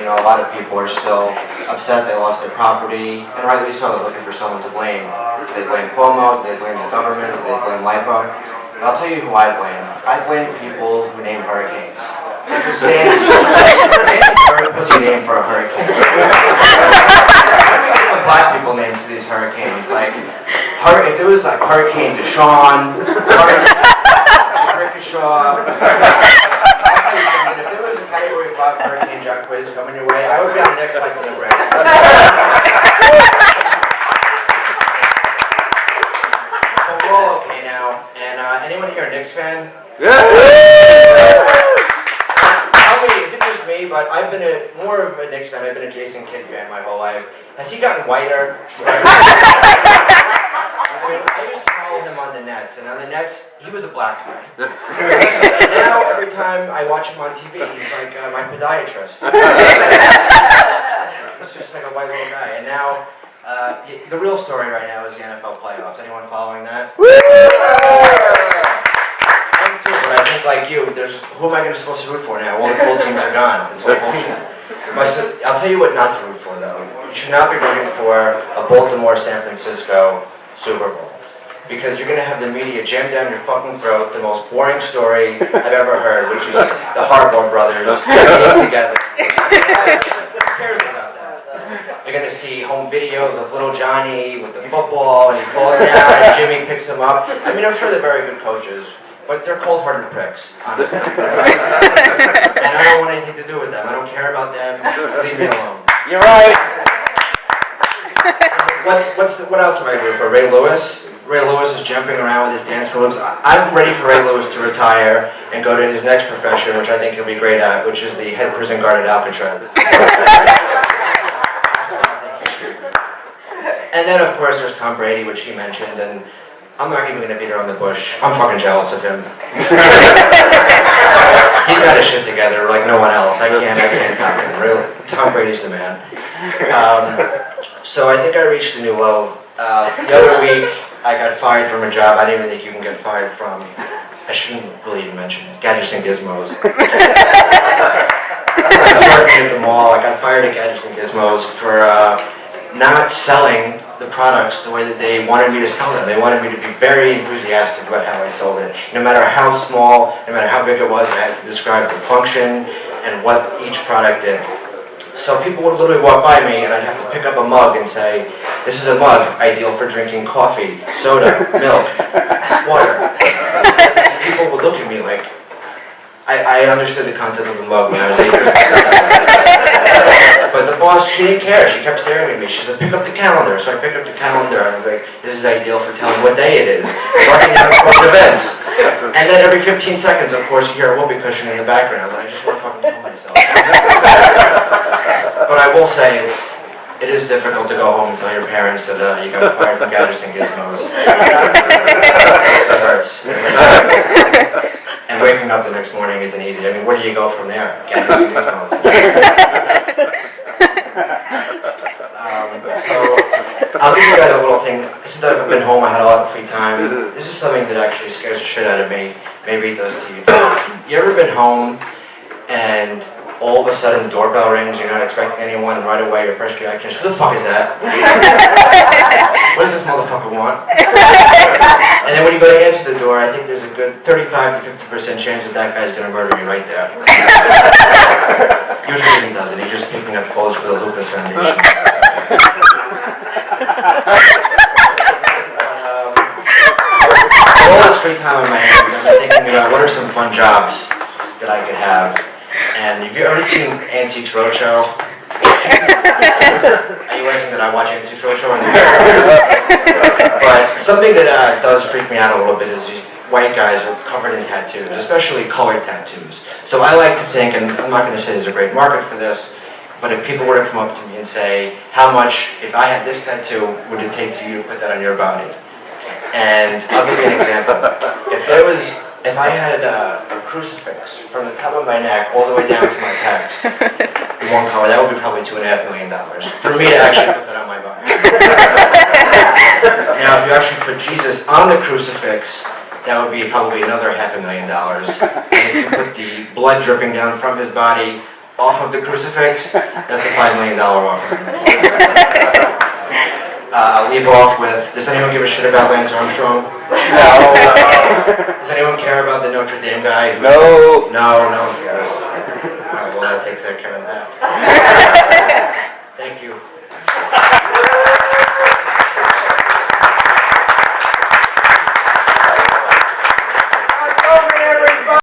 a lot of people are still upset they lost their property, and rightly so. They're looking for someone to blame. Do they blame Cuomo? Do they blame the government? Do they blame LIPA? And I'll tell you who I blame. I blame people who name hurricanes. Because Sandy was a name for a hurricane. Some black people names for these hurricanes. Like, if it was like Hurricane Deshaun, Rickachaw. I'll tell you something. If there was a Category 5 Hurricane Jack Quiz coming your way, I would be on the next flight to Nebraska. But we're all okay now. And anyone here a Knicks fan? Is it just me, but I've been more of a Knicks fan. I've been a Jason Kidd fan my whole life. Has he gotten whiter? I used to follow him on the Nets, and on the Nets, he was a black guy. And now, every time I watch him on TV, he's like my podiatrist. He's just like a white little guy. And now, the real story right now is the NFL playoffs. Anyone following that? Too, but I think like you, who am I supposed to root for now? All the cool teams are gone. It's all bullshit. I'll tell you what not to root for though. You should not be rooting for a Baltimore-San Francisco Super Bowl. Because you're going to have the media jam down your fucking throat the most boring story I've ever heard, which is the Harbaugh brothers getting together. Who cares about that? You're going to see home videos of little Johnny with the football and he falls down and Jimmy picks him up. I mean, I'm sure they're very good coaches. But they're cold-hearted pricks, honestly. And I don't want anything to do with them. I don't care about them. Leave me alone. You're right. What else am I doing for? Ray Lewis? Ray Lewis is jumping around with his dance moves. I'm ready for Ray Lewis to retire and go to his next profession, which I think he'll be great at, which is the head prison guard at Alcatraz. And then, of course, there's Tom Brady, which he mentioned, and I'm not even going to beat around the bush. I'm fucking jealous of him. He's got his shit together like no one else. I can't top him. Really, Tom Brady's the man. So I think I reached a new low. The other week, I got fired from a job I didn't even think you can get fired from. I shouldn't really even mention it. Gadgets and Gizmos. I was working at the mall. I got fired at Gadgets and Gizmos for not selling the products the way that they wanted me to sell them. They wanted me to be very enthusiastic about how I sold it. No matter how small, no matter how big it was, I had to describe the function and what each product did. So people would literally walk by me and I'd have to pick up a mug and say, this is a mug ideal for drinking coffee, soda, milk, water. And people would look at me like, I understood the concept of a mug when I was 8 years old. But the boss, she didn't care. She kept staring at me. She said, pick up the calendar. So I picked up the calendar and I'm like, this is ideal for telling what day it is. Marking down important events. And then every 15 seconds, of course, you hear a whoopee cushion in the background. And I just want to fucking kill myself. But I will say, it is difficult to go home and tell your parents that you got fired from Gadgets and Gizmos. It hurts. And waking up the next morning isn't easy. I mean, where do you go from there? Gadgets and Gizmos. So, I'll give you guys a little thing. Since I've been home, I had a lot of free time. This is something that actually scares the shit out of me. Maybe it does to you too. You ever been home and all of a sudden the doorbell rings, you're not expecting anyone, and right away your first reaction is, who the fuck is that? What does this motherfucker want? And then when you go to answer the door, I think there's a good 35 to 50% chance that guy's going to murder me right there. Usually he doesn't. He's just picking up clothes for the Lucas Foundation. All this free time on my hands, I've been thinking about what are some fun jobs that I could have. And have you already seen Antiques Roadshow? Are you waiting that I watch Antiques Roadshow? But something that does freak me out a little bit is these white guys with covered in tattoos, especially colored tattoos. So I like to think, and I'm not going to say there's a great market for this, but if people were to come up to me and say, how much, if I had this tattoo, would it take to you to put that on your body? And I'll give you an example. If I had a crucifix from the top of my neck all the way down to my pecs, in one color, that would be probably $2.5 million for me to actually put that on my body. Now, if you actually put Jesus on the crucifix, that would be probably another $500,000. And if you put the blood dripping down from his body off of the crucifix, that's a $5 million offer. I'll leave off with, does anyone give a shit about Lance Armstrong? No. Does anyone care about the Notre Dame guy? No. No one cares. Alright, well that takes care of that. Thank you.